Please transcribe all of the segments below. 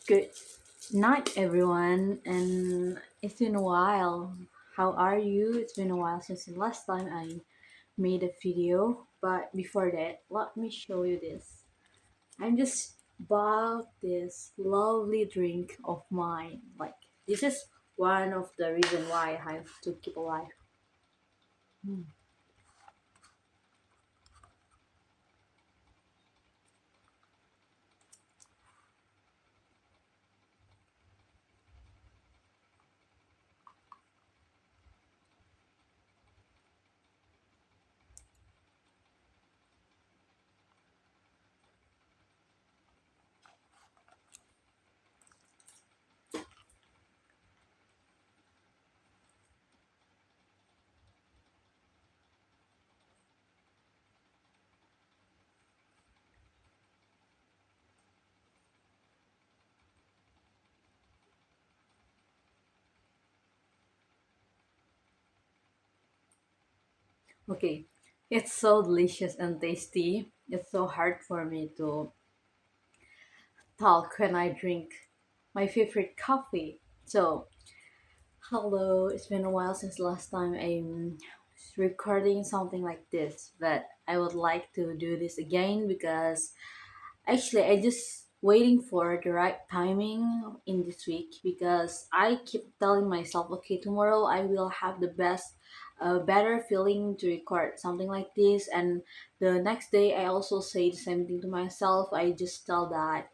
Good night, everyone, and it's been a while. How are you? It's been a while since the last time I made a video, but before that, let me show you this. I'm just bought this lovely drink of mine. Like, this is one of the reason why I have to keep alive. Hmm. Okay, it's so delicious and tasty. It's so hard for me to talk when I drink my favorite coffee. So, hello, it's been a while since last time I'm recording something like this, but I would like to do this again because actually I just waiting for the right timing in this week because I keep telling myself, okay, tomorrow I will have the better feeling to record something like this, and the next day I also say the same thing to myself. I just tell that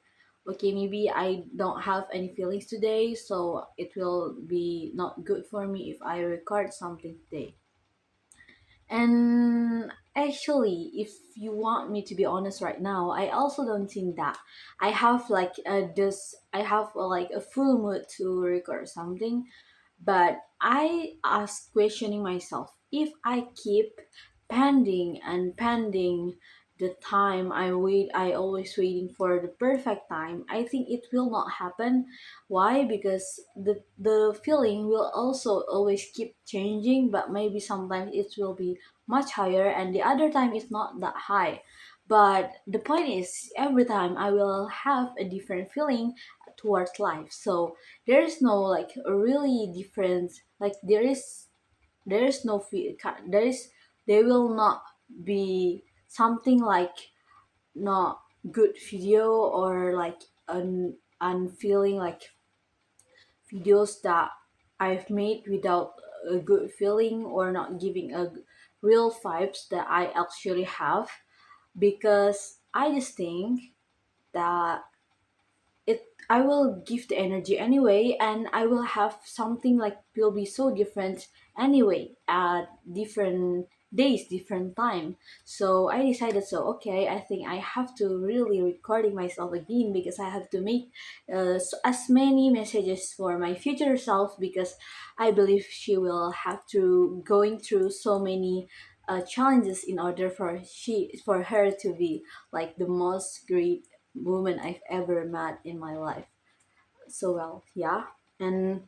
okay, maybe I don't have any feelings today, so it will be not good for me if I record something today. And actually, if you want me to be honest right now, I also don't think that I have like this. I have like a full mood to record something, but I ask questioning myself if I keep pending and pending the time I always waiting for the perfect time. I think it will not happen. Why? Because the feeling will also always keep changing, but maybe sometimes it will be much higher and the other time it's not that high. But the point is every time I will have a different feeling towards life. So there is no like a really difference, like there is no there is there will not be something like not good video or like an feeling like videos that I've made without a good feeling or not giving a real vibes that I actually have, because I just think that it I will give the energy anyway and I will have something like will be so different anyway at different days, different time. So I decided, so okay, I think I have to really recording myself again because I have to make as many messages for my future self, because I believe she will have to going through so many challenges in order for her to be like the most great woman I've ever met in my life. So well, yeah. And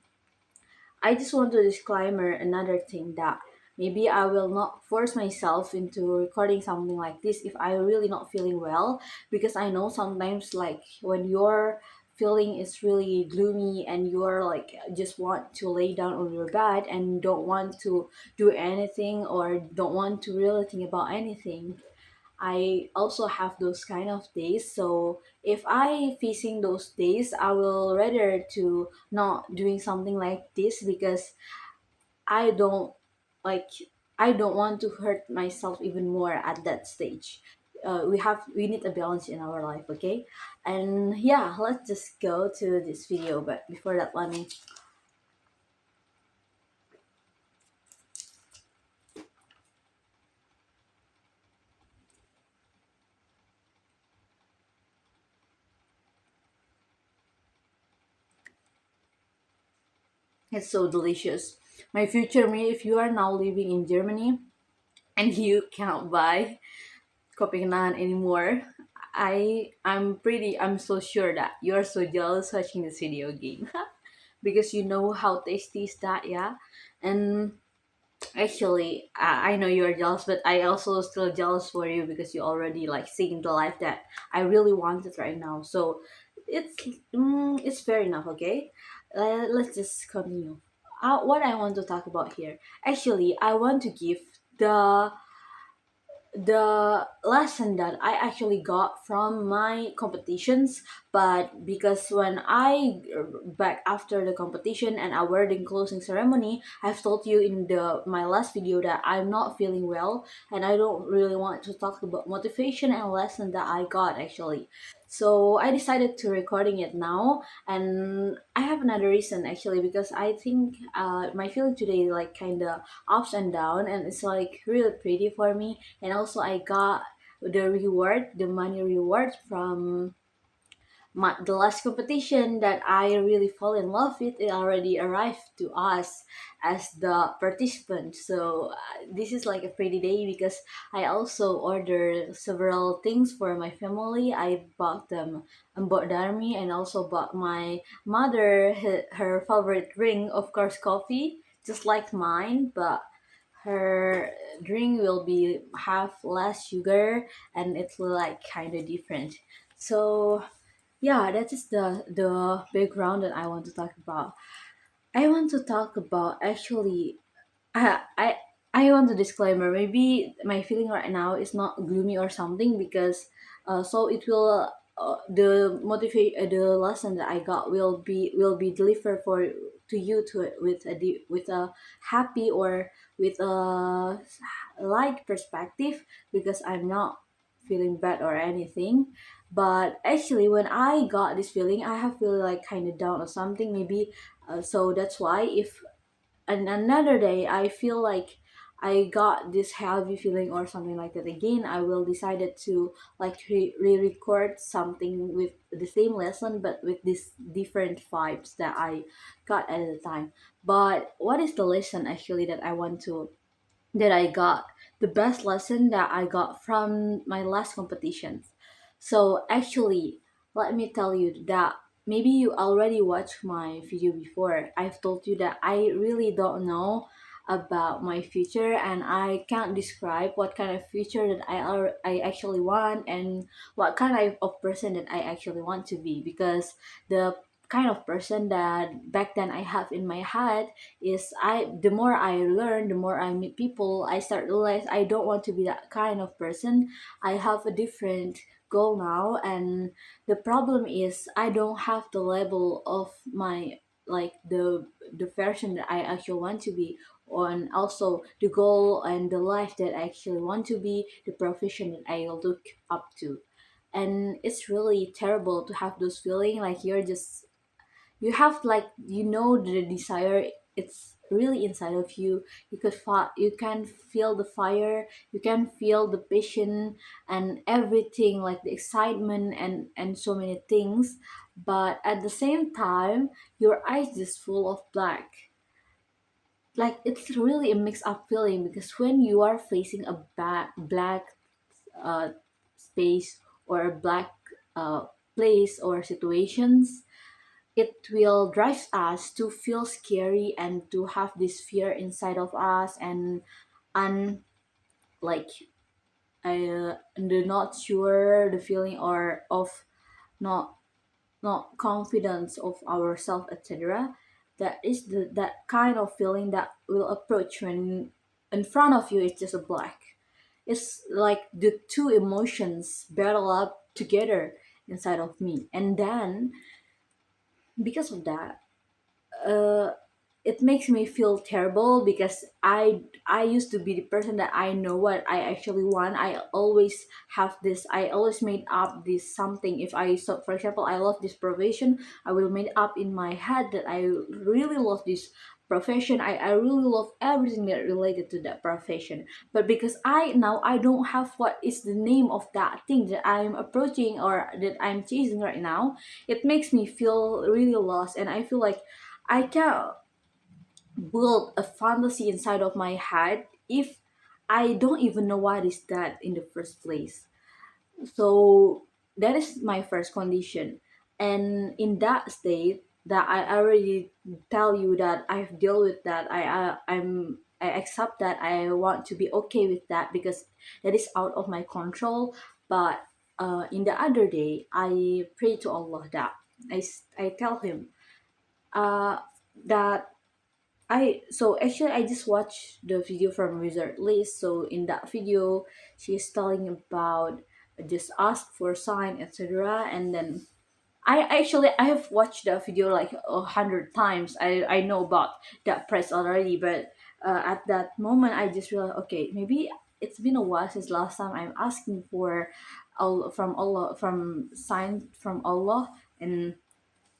I just want to disclaimer another thing that maybe I will not force myself into recording something like this if I really not feeling well, because I know sometimes like when your feeling is really gloomy and you're like just want to lay down on your bed and don't want to do anything or don't want to really think about anything. I also have those kind of days. So if I facing those days, I will rather to not doing something like this because I don't like I don't want to hurt myself even more at that stage. We need a balance in our life, okay? And yeah, let's just go to this video. But before that, let me. It's so delicious. My future me, if you are now living in Germany and you cannot buy Copenhagen anymore, I'm so sure that you're so jealous watching this video game because you know how tasty is that, yeah. And actually, I know you're jealous, but I also still jealous for you because you already like seeing the life that I really wanted right now. So it's it's fair enough. Okay, let's just continue. What I want to talk about here, actually, I want to give the the lesson that I actually got from my competitions. But because when I back after the competition and awarding closing ceremony, I've told you in the my last video that I'm not feeling well and I don't really want to talk about motivation and lesson that I got actually. So I decided to recording it now, and I have another reason actually, because I think my feeling today like kind of ups and down, and it's like really pretty for me. And also I got the reward, the money reward from the last competition that I really fall in love with. It already arrived to us as the participant. So this is like a pretty day because I also ordered several things for my family. I bought them embodami, and also bought my mother her favorite drink, of course, coffee, just like mine, but her drink will be have less sugar and it's like kind of different. So yeah, that is the background that I want to talk about. I want to talk about actually. I I I want to disclaimer. Maybe my feeling right now is not gloomy or something, because so it will the motivate the lesson that I got will be delivered for to you to with with a happy or with a light perspective, because I'm not feeling bad or anything. But actually when I got this feeling, I have feel like kind of down or something maybe. So that's why if and another day I feel like I got this heavy feeling or something like that again, I will decided to like re-record something with the same lesson but with this different vibes that I got at the time. But what is the lesson actually that I want to that I got? The best lesson that I got from my last competitions. So actually, let me tell you that maybe you already watched my video before. I've told you that I really don't know about my future, and I can't describe what kind of future that I actually want, and what kind of person that I actually want to be, because the kind of person that back then I have in my head is I the more I learn, the more I meet people, I start to realize I don't want to be that kind of person. I have a different goal now, and the problem is I don't have the level of my like the version that I actually want to be, and also the goal and the life that I actually want to be, the profession that I look up to. And it's really terrible to have those feeling like you're just you have like the desire, it's really inside of you. You can feel the fire, you can feel the passion and everything, like the excitement and so many things. But at the same time your eyes just full of black. Like it's really a mixed up feeling, because when you are facing a black uh, space or a black uh, place or situations, it will drive us to feel scary and to have this fear inside of us, and like the not sure the feeling or of not not confidence of ourselves, etc. That is that kind of feeling that will approach when in front of you it's just a black. It's like the two emotions battle up together inside of me, and then because of that, uh, it makes me feel terrible, because I used to be the person that I know what I actually want. I always have this. I always made up this something. If I so for example I love this profession, I will make up in my head that I really love this profession. I really love everything that related to that profession. But because I don't have what is the name of that thing that I'm approaching or that I'm chasing right now, it makes me feel really lost, and I feel like I can build a fantasy inside of my head if I don't even know what is that in the first place. So that is my first condition. And in that state that I already tell you that I've dealt with that, I accept that, I want to be okay with that because that is out of my control. But in the other day I pray to Allah that I tell him uh that I just watched the video from Wizard List. So in that video, she's telling about just ask for sign, etc. And then I have watched the video like 100 times. I know about that press already, but at that moment I just realized, okay, maybe it's been a while since last time I'm asking for Allah, from sign from Allah. And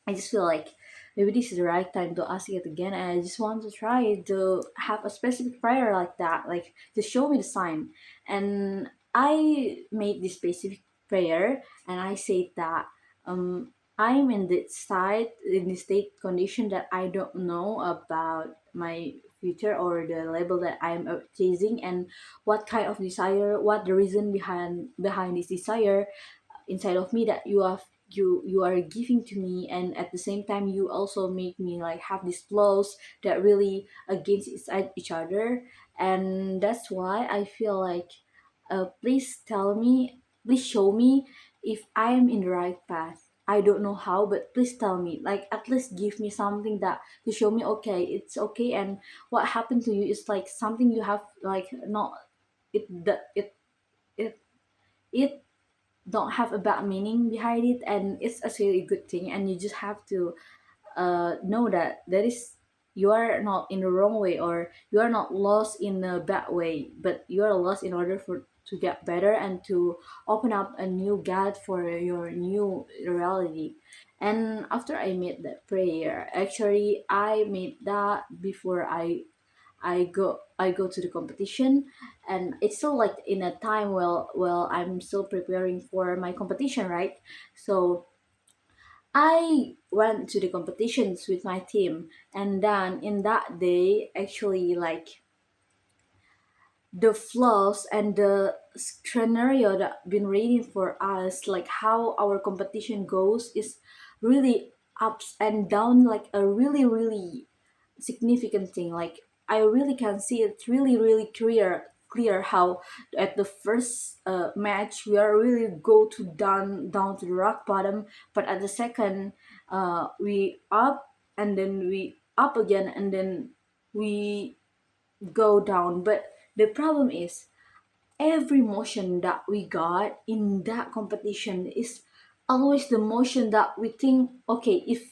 I just feel like maybe this is the right time to ask it again, and I just want to try to have a specific prayer like that, like to show me the sign. And I made this specific prayer, and I said that I'm in this state condition that I don't know about my future or the label that I'm chasing, and what kind of desire, what the reason behind this desire inside of me that you are giving to me. And at the same time you also make me like have these flaws that really against each other. And that's why I feel like please tell me, please show me if I am in the right path. I don't know how, but please tell me, like at least give me something that to show me, okay, it's okay. And what happened to you is like something you have like not it that it it don't have a bad meaning behind it, and it's actually a good thing. And you just have to know that you are not in the wrong way, or you are not lost in a bad way, but you are lost in order for to get better and to open up a new God for your new reality. And after I made that prayer, actually I made that before I go to the competition. And it's still like in a time well I'm still preparing for my competition, right? So I went to the competitions with my team, and then in that day actually like the flaws and the scenario that been reading for us, like how our competition goes, is really ups and down, like a really significant thing. Like I really can see it really clear how at the first match we are really go to down to the rock bottom, but at the second we up, and then we up again, and then we go down. But the problem is every motion that we got in that competition is always the motion that we think, okay, if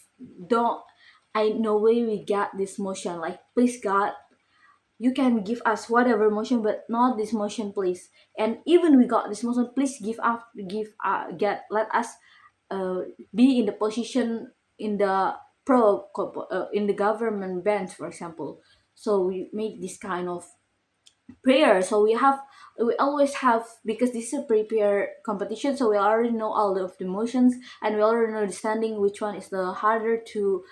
don't I no way we get this motion, like please God, you can give us whatever motion but not this motion please. And even we got this motion, please give get let us uh, be in the position in the in the government bench, for example. So we make this kind of prayer. So we always have, because this is a prepare competition, so we already know all of the motions, and we already know the standing which one is the harder to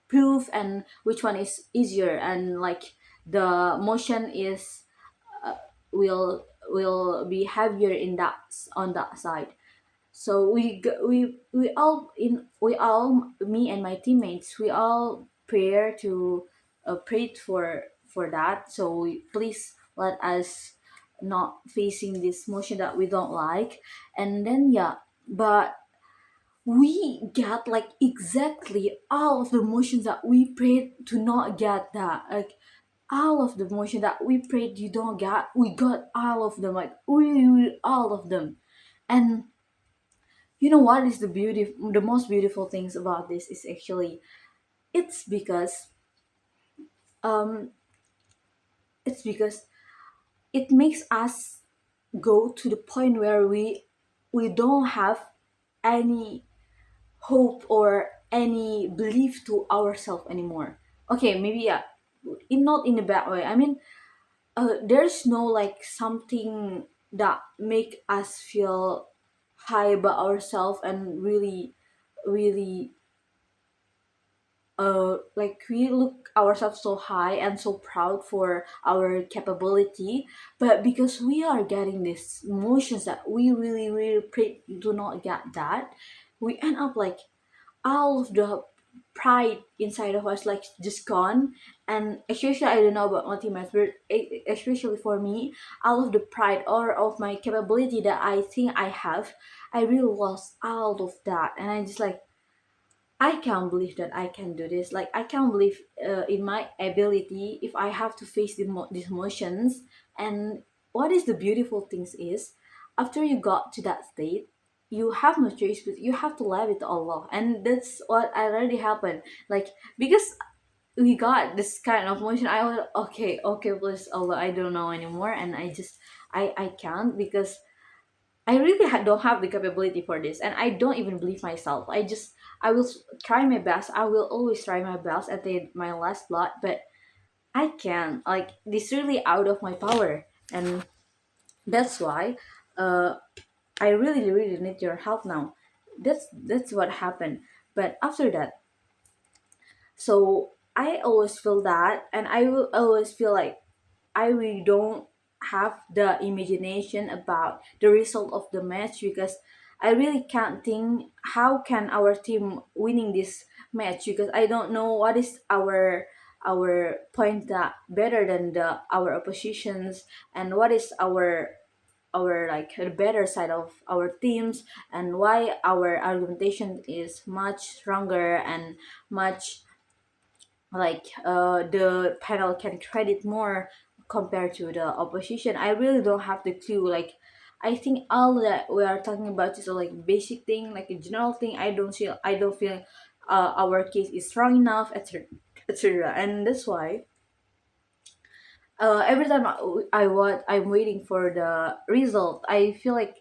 prove, and which one is easier, and like the motion is will be heavier in that on that side. So we all, me and my teammates, we all prayed for that. So please let us not facing this motion that we don't like. And then yeah, but we get like exactly all of the motions that we prayed to not get that. Like all of the motion that we prayed you don't get, we got all of them, like we all of them. And you know what is the most beautiful things about this is actually it's because um it's because it makes us go to the point where we don't have any hope or any belief to ourselves anymore. Okay, maybe yeah, not in a bad way. I mean, there's no like something that make us feel high about ourselves and really like we look ourselves so high and so proud for our capability. But because we are getting these emotions that we really pray do not get that, we end up like all of the pride inside of us like just gone. And especially, I don't know about my teammates, but especially for me, all of the pride or of my capability that I think I have, I really lost all of that. And I just like, I can't believe that I can do this. Like, I can't believe in my ability if I have to face these emotions. And what is the beautiful things is, after you got to that state, you have no choice, but you have to leave it to Allah. And that's what already happened. Like, because we got this kind of emotion, I was okay, okay, please Allah, I don't know anymore. And I can't, because I really don't have the capability for this, and I don't even believe myself. I will try my best. I will always try my best at my last blood, but I can't. Like, this really out of my power, and that's why, uh, I really really need your help now. That's what happened. But after that, so I always feel that, and I will always feel like I really don't have the imagination about the result of the match, because I really can't think how can our team winning this match, because I don't know what is our point that better than the our oppositions, and what is our like the better side of our teams, and why our argumentation is much stronger and much like the panel can credit more compared to the opposition. I really don't have the clue. Like, I think all that we are talking about is like basic thing, like a general thing. I don't feel our case is strong enough, etc, etc. And that's why every time I'm waiting for the result, I feel like,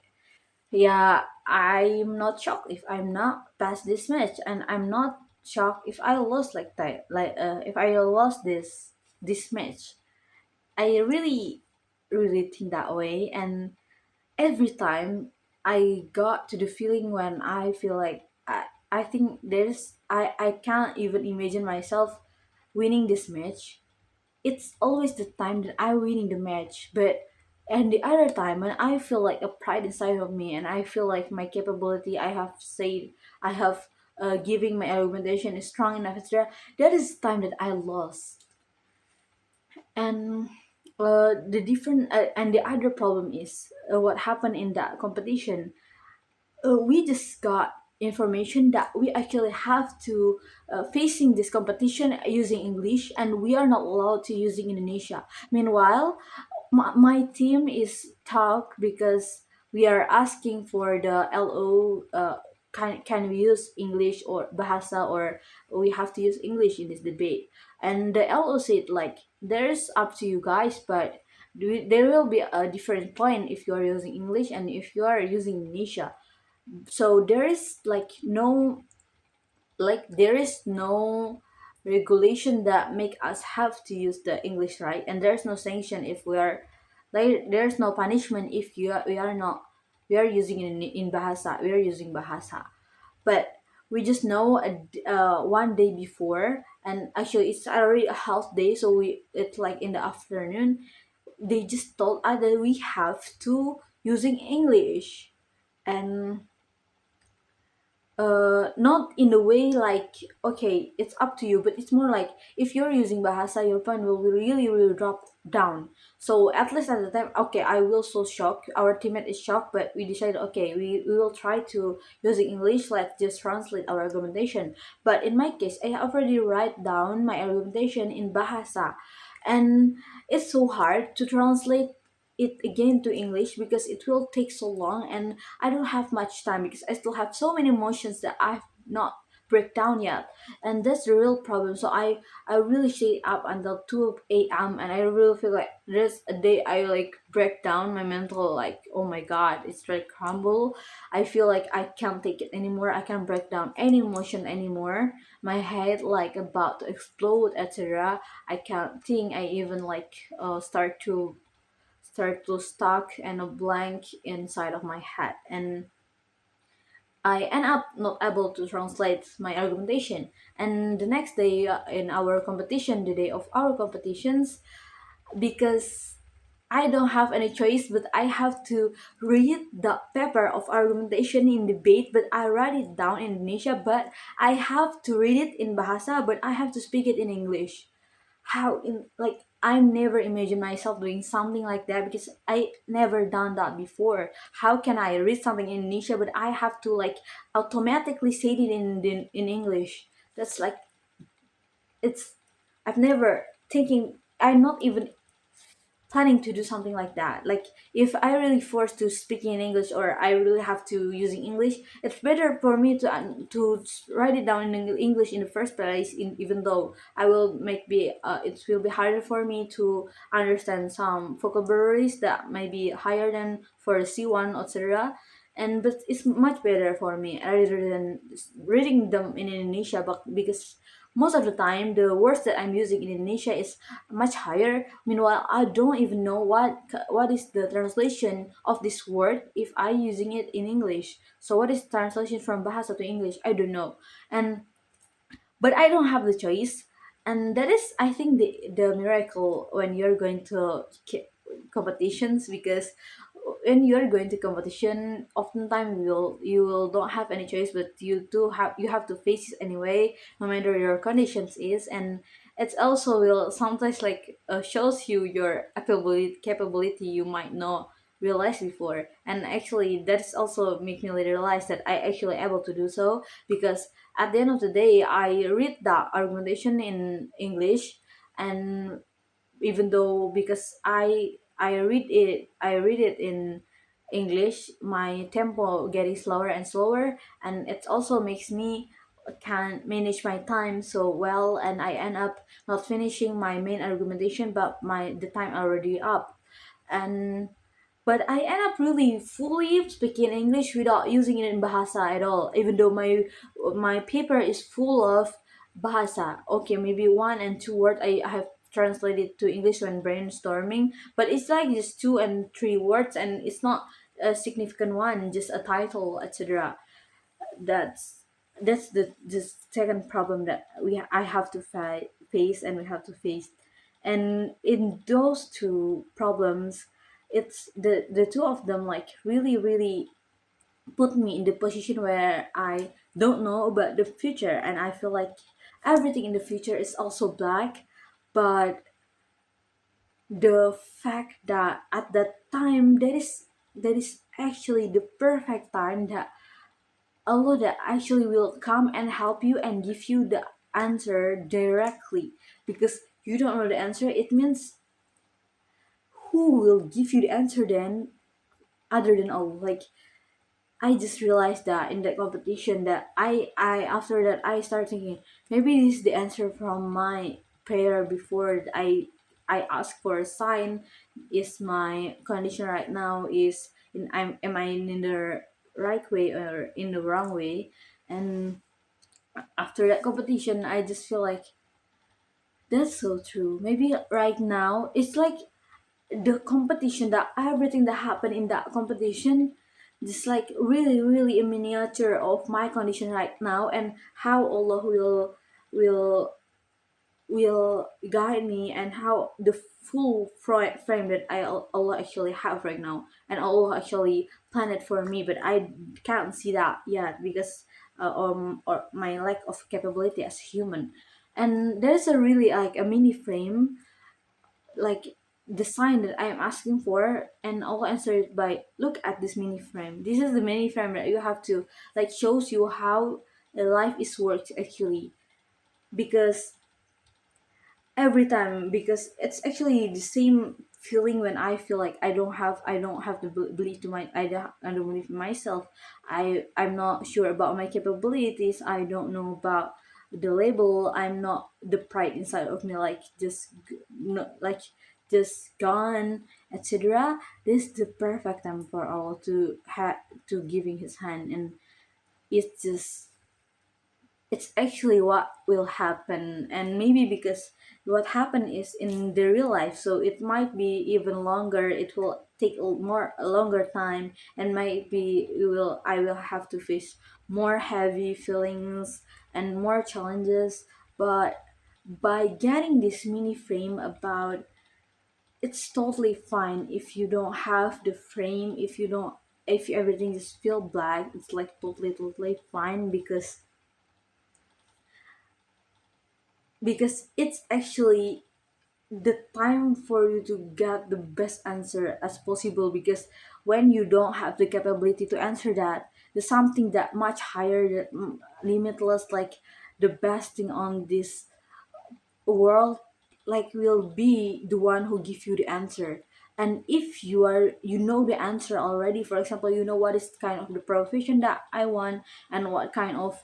yeah, I'm not shocked if I'm not past this match, and I'm not shocked if I lost like that. Like, if I lost this match, I really, really think that way. And every time I got to the feeling when I feel like I think I can't even imagine myself winning this match. It's always the time that I'm winning the match, but and the other time when I feel like a pride inside of me, and I feel like my capability, I have said, I have giving my argumentation is strong enough, etc. That is the time that I lost. And the different and the other problem is what happened in that competition. We just got information that we actually have to facing this competition using English, and we are not allowed to using Indonesia. Meanwhile, my team is talk because we are asking for the LO. Can we use English or Bahasa, or we have to use English in this debate? And the LO said like, there's up to you guys, but there will be a different point if you are using English and if you are using Indonesia. So there is no regulation that make us have to use the English, right? And there's no sanction if we are like, there's no punishment if we are not, we are using in bahasa, we are using bahasa. But we just know one day before, and actually it's already a half day, so it's like in the afternoon, they just told us that we have to using English. And not in the way like, okay, it's up to you, but it's more like, if you're using bahasa, your point will really really drop down. So at least at the time, okay, I will so shocked, our teammate is shocked, but we decided, okay, we will try to using English, let's just translate our argumentation. But in my case, I already write down my argumentation in bahasa, and it's so hard to translate it again to English because it will take so long, and I don't have much time because I still have so many emotions that I've not break down yet. And that's the real problem. So I really stayed up until 2 a.m. and I really feel like there's a day I like break down my mental, like, oh my god, it's like crumble. I feel like I can't take it anymore. I can't break down any emotion anymore. My head like about to explode, etc. I can't think. I even like start to stuck and a blank inside of my head, and I end up not able to translate my argumentation. And the next day in our competition, the day of our competitions, because I don't have any choice, but I have to read the paper of argumentation in debate, but I write it down in Indonesia, but I have to read it in Bahasa, but I have to speak it in English. How in like I never imagined myself doing something like that because I never done that before. How can I read something in Indonesia but I have to like automatically say it in English? That's like it's I've never thinking I'm not even planning to do something like that. Like if I really forced to speaking in English or I really have to using English, it's better for me to write it down in English in the first place. Even though I will make be it will be harder for me to understand some vocabularies that may be higher than for C1 etc. And but it's much better for me rather than reading them in Indonesia, but because most of the time the words that I'm using in Indonesia is much higher. Meanwhile, I don't even know what is the translation of this word if I using it in English. So what is translation from Bahasa to English? I don't know. And but I don't have the choice. And that is, I think, the miracle when you're going to competitions, because when you're going to competition, oftentimes you will don't have any choice, but you have to face it anyway, no matter your conditions is. And it's also will sometimes like shows you your capability you might not realize before. And actually that's also make me realize that I actually able to do so, because at the end of the day I read the argumentation in English. And even though because I read it in English, my tempo getting slower and slower, and it also makes me can manage my time so well, and I end up not finishing my main argumentation but my the time already up. And but I end up really fully speaking English without using it in Bahasa at all, even though my paper is full of Bahasa. Okay, maybe one and two words I have translated to English when brainstorming, but it's like just two and three words, and it's not a significant one, just a title, etc. That's the second problem that I have to face, and we have to face. And in those two problems, it's the two of them like really put me in the position where I don't know about the future, and I feel like everything in the future is also black. But the fact that at that time that is actually the perfect time that Allah that actually will come and help you and give you the answer directly, because you don't know the answer. It means who will give you the answer then other than Allah? Like I just realized that in that competition that I after that I start thinking maybe this is the answer from my prayer before I ask for a sign. Is my condition right now is in am I in the right way or in the wrong way? And after that competition I just feel like that's so true. Maybe right now it's like the competition, that everything that happened in that competition just like really a miniature of my condition right now, and how Allah will will guide me, and how the full frame that Allah actually have right now, and Allah actually planned for me, but I can't see that yet because or my lack of capability as human. And there's a really like a mini frame, like the sign that I am asking for, and I'll answer it by look at this mini frame. This is the mini frame that you have to like shows you how life is worked actually, because every time, because it's actually the same feeling when I feel like I don't have the belief to my I don't believe in myself. I'm not sure about my capabilities. I don't know about the label. I'm not the pride inside of me like just no, like just gone, etc. This is the perfect time for all to giving his hand. And it's just it's actually what will happen. And maybe because what happened is in the real life, so it might be even longer, it will take a longer time, and might be I will have to face more heavy feelings and more challenges. But by getting this mini frame about it's totally fine if you don't have the frame, if you don't, if everything is still black. It's like totally fine, because it's actually the time for you to get the best answer as possible. Because when you don't have the capability to answer that, there's something that much higher, that limitless, like the best thing on this world, like will be the one who give you the answer. And if you are, you know the answer already, for example, you know what is kind of the profession that I want, and what kind of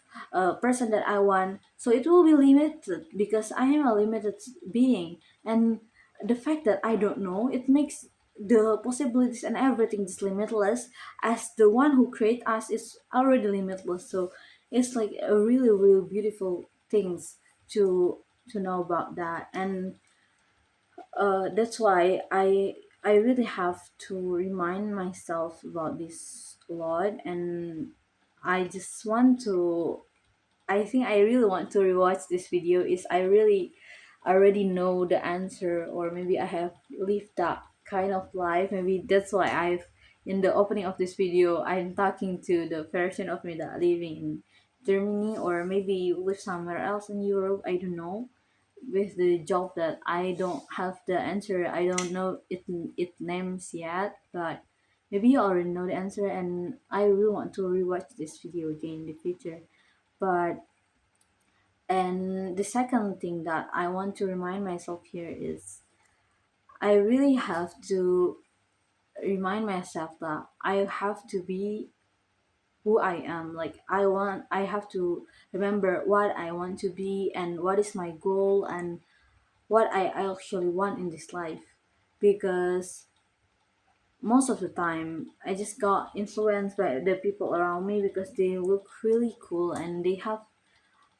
person that I want, so it will be limited because I am a limited being. And the fact that I don't know, it makes the possibilities and everything is limitless, as the one who create us is already limitless. So it's like a really beautiful things to know about that. And that's why I really have to remind myself about this a lot. And I just want to, I think I really want to rewatch this video, is I really already know the answer, or maybe I have lived that kind of life. Maybe that's why I've, in the opening of this video, I'm talking to the version of me that living in Germany, or maybe live somewhere else in Europe, I don't know. With the job that I don't have the answer, I don't know it names yet, but maybe you already know the answer, and I really want to rewatch this video again in the future. But, and the second thing that I want to remind myself here is I really have to remind myself that I have to be who I am. Like I have to remember what I want to be, and what is my goal, and what I actually want in this life. Because most of the time I just got influenced by the people around me, because they look really cool and they have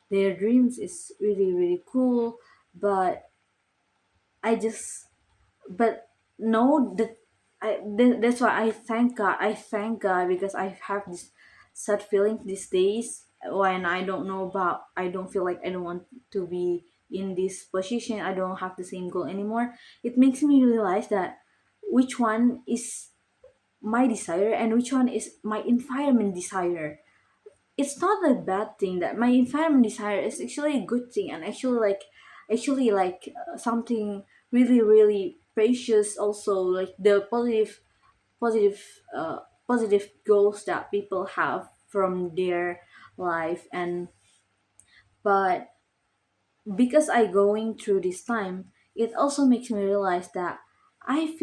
their dreams is really cool. But I just, but no, that that's why I thank God because I have this sad feeling these days when I don't know about, I don't feel like I don't want to be in this position, I don't have the same goal anymore. It makes me realize that which one is my desire and which one is my environment desire. It's not a bad thing that my environment desire is actually a good thing, and actually like something really precious also, like the positive uh positive goals that people have from their life. And but because I going through this time, it also makes me realize that I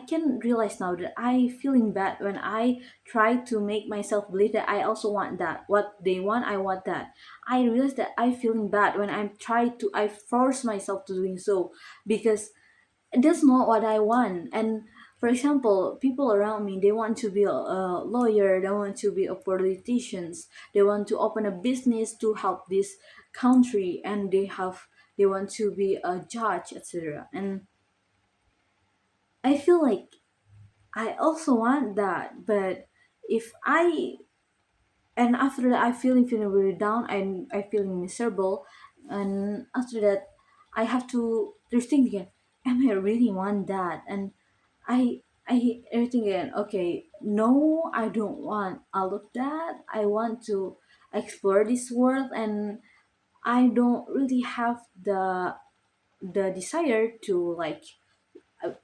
can realize now that I feeling bad when I try to make myself believe that I also want that. What they want, I want that. I realize that I feeling bad when I force myself to doing so, because that's not what I want. And for example, people around me, they want to be a lawyer, they want to be a politicians, they want to open a business to help this country, and they want to be a judge, etc. And I feel like I also want that. But if I, and after that I feeling really down, I feeling miserable. And after that I have to rethink again, am I really want that? And I think again, okay, no, I don't want all of that. I want to explore this world, and I don't really have the desire to like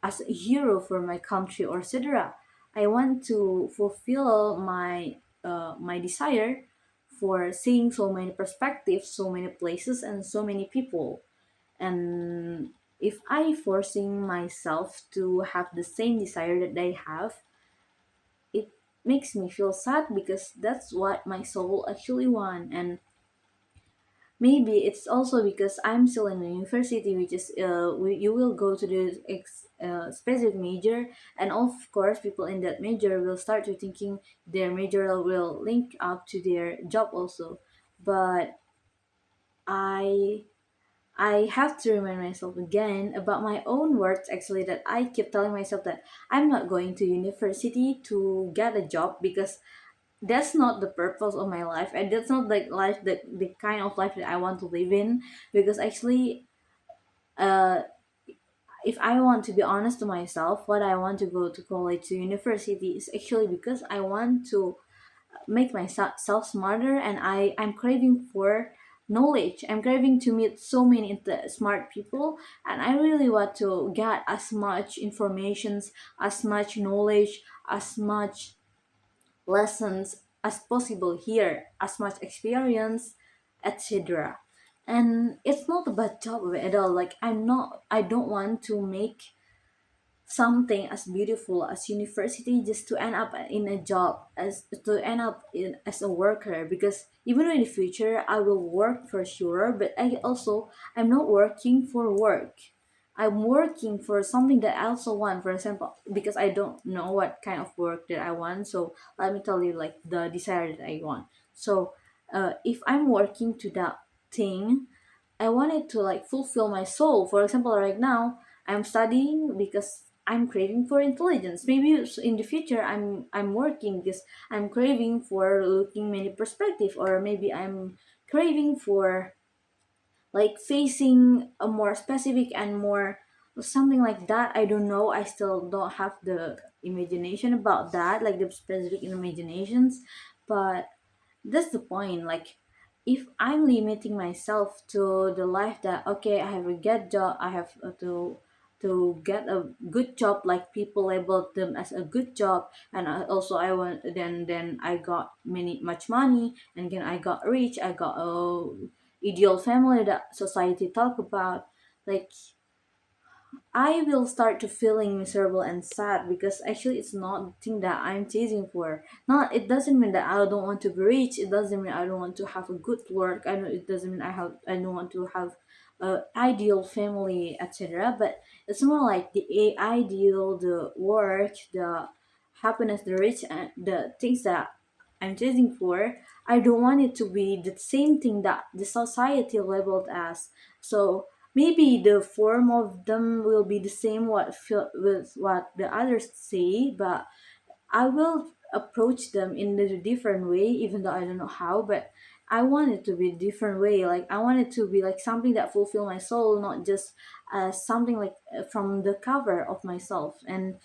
as a hero for my country or etc. I want to fulfill my desire for seeing so many perspectives, so many places, and so many people. And if I forcing myself to have the same desire that they have, it makes me feel sad, because that's what my soul actually want. And maybe it's also because I'm still in the university, which is you will go to the specific major, and of course people in that major will start to thinking their major will link up to their job also. But I I have to remind myself again about my own words, actually, that I keep telling myself that I'm not going to university to get a job, because that's not the purpose of my life, and that's not like life that the kind of life that I want to live in. Because actually, uh if I want to be honest to myself, what I want to go to college to university is actually because I want to make myself smarter, and I'm craving for knowledge. I'm craving to meet so many smart people, and I really want to get as much informations, as much knowledge, as much lessons as possible here, as much experience, etc. And it's not about job at all. Like I don't want to make something as beautiful as university just to end up in a job, as to end up in as a worker, because even in the future I will work for sure, but I'm not working for work. I'm working for something that I also want. For example, because I don't know what kind of work that I want, so let me tell you like the desire that I want. So if I'm working to that thing, I wanted to like fulfill my soul. For example, right now I'm studying because I'm craving for intelligence. Maybe in the future I'm working because I'm craving for looking many perspective, or maybe I'm craving for like facing a more specific and more something like that. I don't know. I still don't have the imagination about that, like the specific imaginations, but that's the point. Like if I'm limiting myself to the life that okay, I have a good job, I have to get a good job, like people label them as a good job, and I want, then I got much money, and then I got rich, I got a ideal family that society talk about. Like I will start to feeling miserable and sad, because actually it's not the thing that I'm chasing for. Not, it doesn't mean that I don't want to be rich. It doesn't mean I don't want to have a good work. I know it doesn't mean I don't want to have a ideal family, etc. But it's more like the ideal, the work, the happiness, the rich, and the things that I'm chasing for. I don't want it to be the same thing that the society labeled as. So maybe the form of them will be the same with what the others say, but I will approach them in a different way, even though I don't know how. But I want it to be a different way. Like I want it to be like something that fulfill my soul, not just something like from the cover of myself. And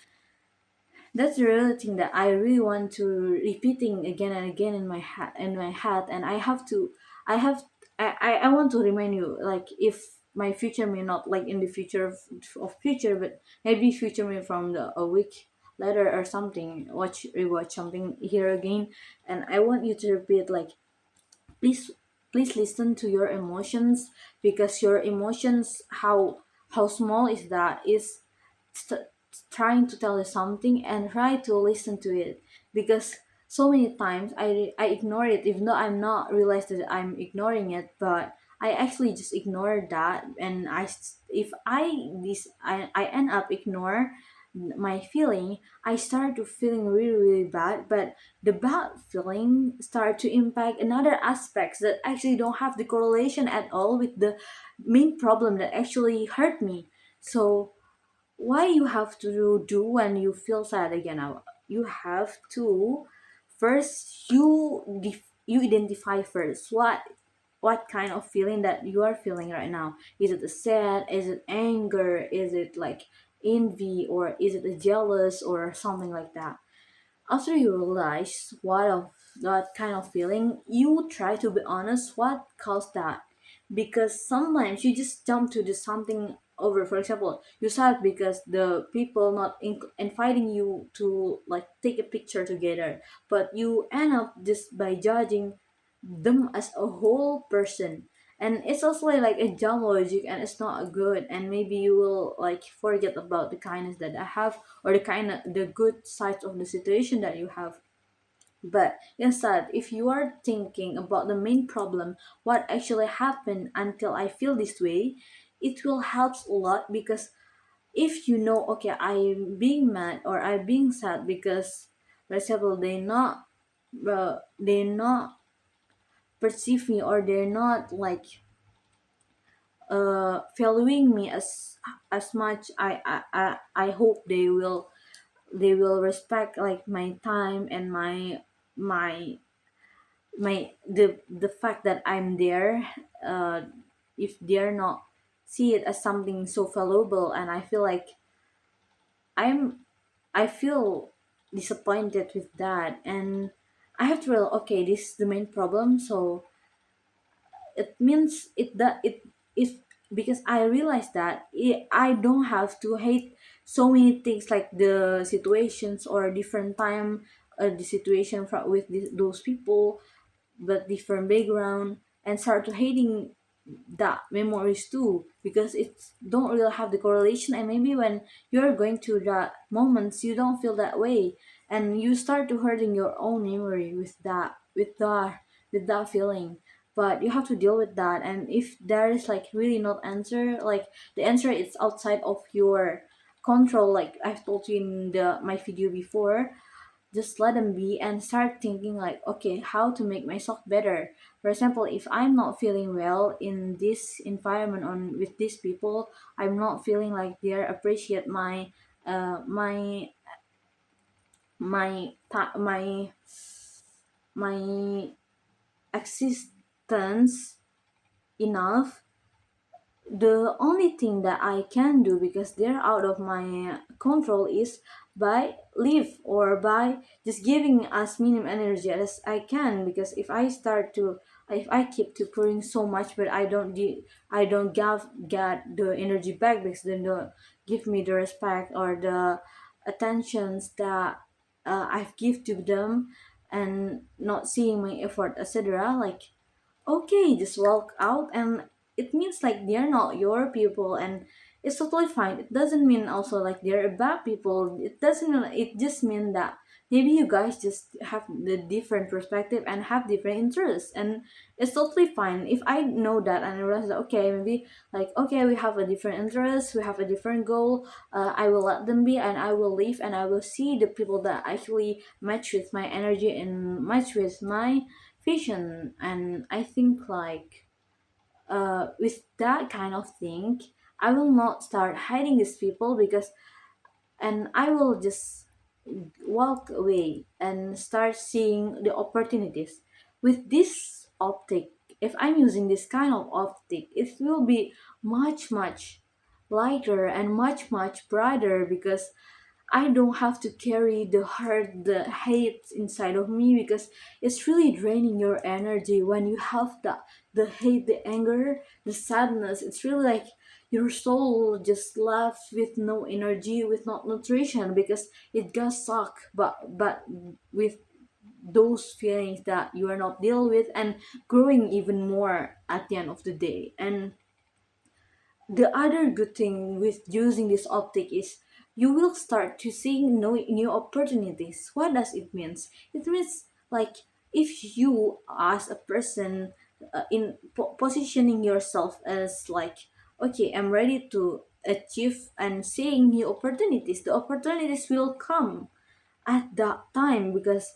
that's the real thing that I really want to repeating again and again in my head. And I have I want to remind you, like if my future may not like in the future of future, but maybe future me from a week later or something, rewatch something here again, and I want you to repeat like, please please listen to your emotions, because your emotions, how small is that, is st- trying to tell you something, and try to listen to it. Because so many times I ignore it, even though I'm not realized that I'm ignoring it, but I actually just ignore that. And if I end up ignore my feeling, I start to feeling really really bad. But the bad feeling start to impact another aspects that actually don't have the correlation at all with the main problem that actually hurt me. So why you have to do when you feel sad again now, you have to first you identify first what kind of feeling that you are feeling right now. Is it a sad, is it anger, is it like envy, or is it a jealous or something like that. After you realize what of that kind of feeling, you try to be honest what caused that. Because sometimes you just jump to the something over. For example, you sad because the people not inviting you to like take a picture together, but you end up just by judging them as a whole person. And it's also like a dumb logic, and it's not good, and maybe you will like forget about the kindness that I have, or the good sides of the situation that you have. But instead, if you are thinking about the main problem, what actually happened until I feel this way, it will help a lot. Because if you know, okay, I'm being mad or I'm being sad because, for example, they not perceive me, or they're not like valuing me as much. I hope they will respect like my time and my the fact that I'm there. If they're not see it as something so valuable, and I feel like I'm I feel disappointed with that, and I have to realize, okay, this is the main problem. So it means it because I realized that I don't have to hate so many things, like the situations or different time, the situation with those people, but different background, and start to hating that memories too, because it don't really have the correlation. And maybe when you're going through that moments, you don't feel that way, and you start to hurting your own memory with that feeling. But you have to deal with that, and if there is like really not answer, like the answer is outside of your control, like I've told you in the my video before, just let them be and start thinking like, okay, how to make myself better. For example, if I'm not feeling well in this environment on with these people, I'm not feeling like they appreciate my my my existence enough. The only thing that I can do, because they're out of my control, is by leave or by just giving as minimum energy as I can. Because if I keep to pouring so much, but I don't get the energy back, because they don't give me the respect or the attentions that I've give to them, and not seeing my effort, etc. Like, okay, just walk out, and it means like they're not your people, and it's totally fine. It doesn't mean also like they're bad people. It doesn't mean, it just mean that maybe you guys just have the different perspective and have different interests, and it's totally fine. If I know that and I realize that, okay, maybe like, okay, we have a different interest, we have a different goal, I will let them be, and I will leave, and I will see the people that actually match with my energy and match with my vision. And I think like, with that kind of thing, I will not start hiding these people, because and I will just walk away and start seeing the opportunities with this optic. If I'm using this kind of optic, it will be much lighter and much brighter, because I don't have to carry the hurt, the hate inside of me, because it's really draining your energy when you have the hate, the anger, the sadness. It's really like your soul just left with no energy, with no nutrition, because it does suck. But with those feelings that you are not deal with, and growing even more at the end of the day. And the other good thing with using this optic is you will start to see new opportunities. What does it means? It means like, if you as a person, in positioning yourself as like, okay, I'm ready to achieve and seeing new opportunities, the opportunities will come at that time. Because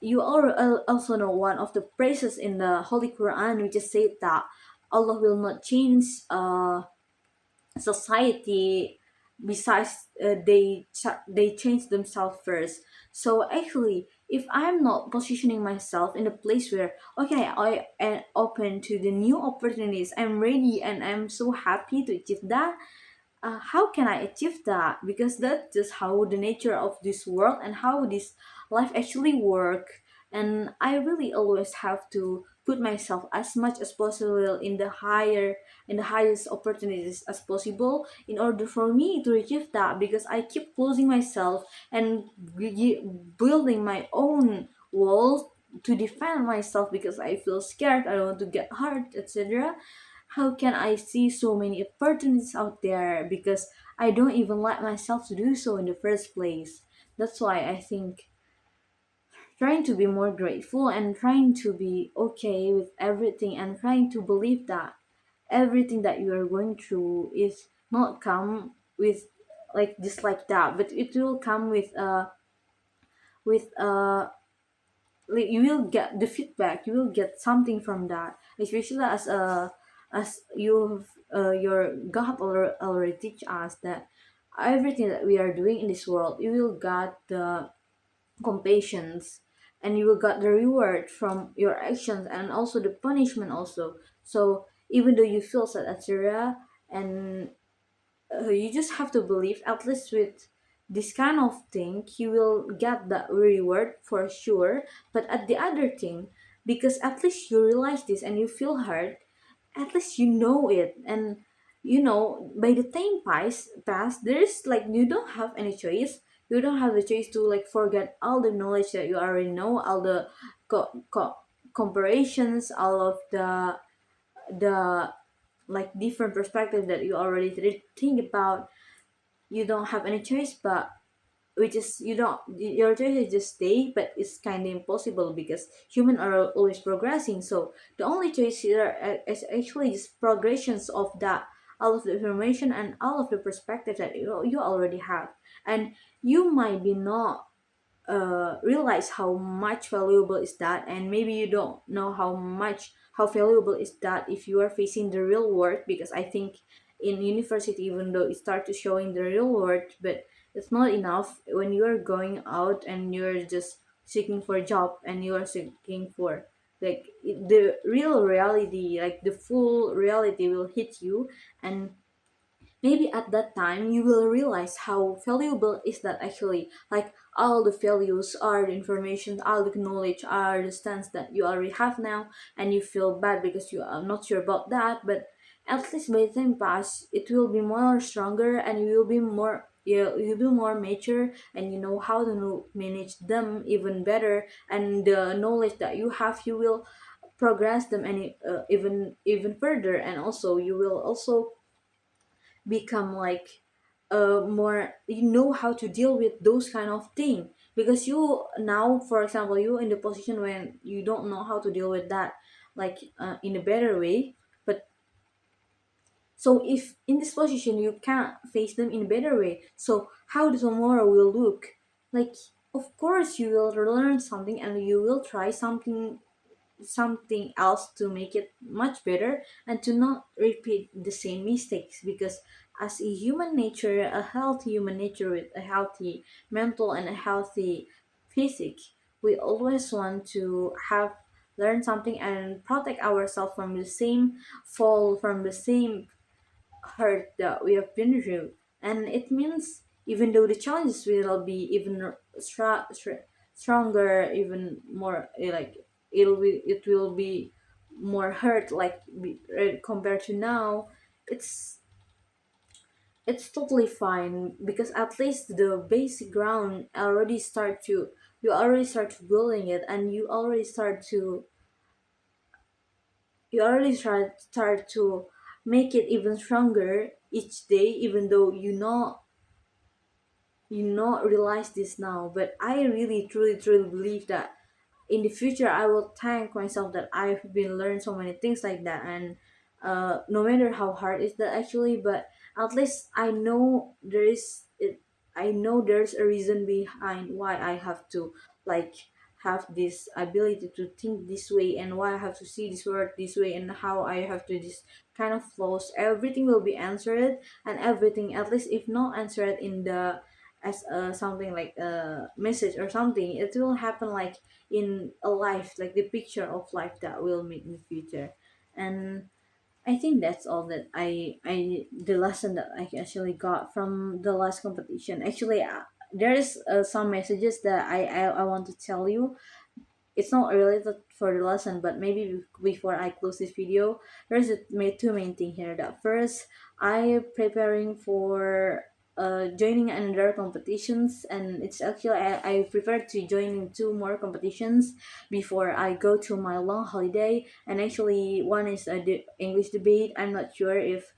you also know one of the phrases in the Holy Quran, which is said that Allah will not change society besides they change themselves first. So actually, if I'm not positioning myself in a place where, okay, I am open to the new opportunities, I'm ready and I'm so happy to achieve that, how can I achieve that? Because that's just how the nature of this world and how this life actually work. And I really always have to put myself as much as possible in the highest opportunities as possible, in order for me to achieve that. Because I keep closing myself and building my own walls to defend myself, because I feel scared, I don't want to get hurt, etc. How can I see so many opportunities out there, because I don't even let myself to do so in the first place? That's why I think trying to be more grateful and trying to be okay with everything, and trying to believe that everything that you are going through is not come with like just like that, but it will come with like, you will get the feedback, you will get something from that, especially as your God already teach us that everything that we are doing in this world, you will get the compassions, and you will get the reward from your actions, and also the punishment also. So even though you feel sad, etc. And you just have to believe, at least with this kind of thing you will get the reward for sure. But at the other thing, because at least you realize this and you feel hurt, at least you know it. And by the time pass, there's like you don't have any choice. You don't have the choice to like forget all the knowledge that you already know, all the comparisons, all of the like different perspective that you already think about. You don't have any choice, but which is you don't your choice is just stay, but it's kind of impossible because humans are always progressing. So the only choice here is actually just progressions of that, all of the information and all of the perspective that you already have. And you might be not realize how much valuable is that, and maybe you don't know how valuable is that if you are facing the real world. Because I think in university, even though it starts to showing the real world, but it's not enough when you are going out and you're just seeking for a job and you are seeking for like the real reality, like the full reality will hit you. And maybe at that time you will realize how valuable is that actually, like all the values are the information, all the knowledge are the stance that you already have now. And you feel bad because you are not sure about that, but at least by the time pass it will be more stronger, and you will be more, you'll be more mature, and you know how to manage them even better. And the knowledge that you have, you will progress them any even further. And also you will also become like more, you know how to deal with those kind of thing. Because you now, for example, you in the position when you don't know how to deal with that, like in a better way. But so if in this position you can't face them in a better way, so how the tomorrow will look like? Of course you will learn something and you will try something else to make it much better, and to not repeat the same mistakes. Because as a human nature, a healthy human nature with a healthy mental and a healthy physique, we always want to have learn something and protect ourselves from the same fall, from the same hurt that we have been through. And it means even though the challenges will be even stronger, even more like it will be more hurt, like compared to now. It's it's totally fine, because at least the basic ground already start to, you already start building it, and you already start to make it even stronger each day, even though you not realize this now. But I really truly truly believe that in the future I will thank myself that I've been learned so many things like that. And no matter how hard is that actually, but at least I know there's a reason behind why I have to like have this ability to think this way, and why I have to see this word this way, and how I have to this kind of flaws. Everything will be answered, and everything, at least if not answered in the as something like a message or something, it will happen like in a life, like the picture of life that we'll meet in the future. And I think that's all that I the lesson that I actually got from the last competition. Actually, there is some messages that I want to tell you. It's not related for the lesson, but maybe before I close this video, there's two main thing here. That first, I preparing for joining another competitions, and it's actually I prefer to join two more competitions before I go to my long holiday. And actually one is a English debate. I'm not sure if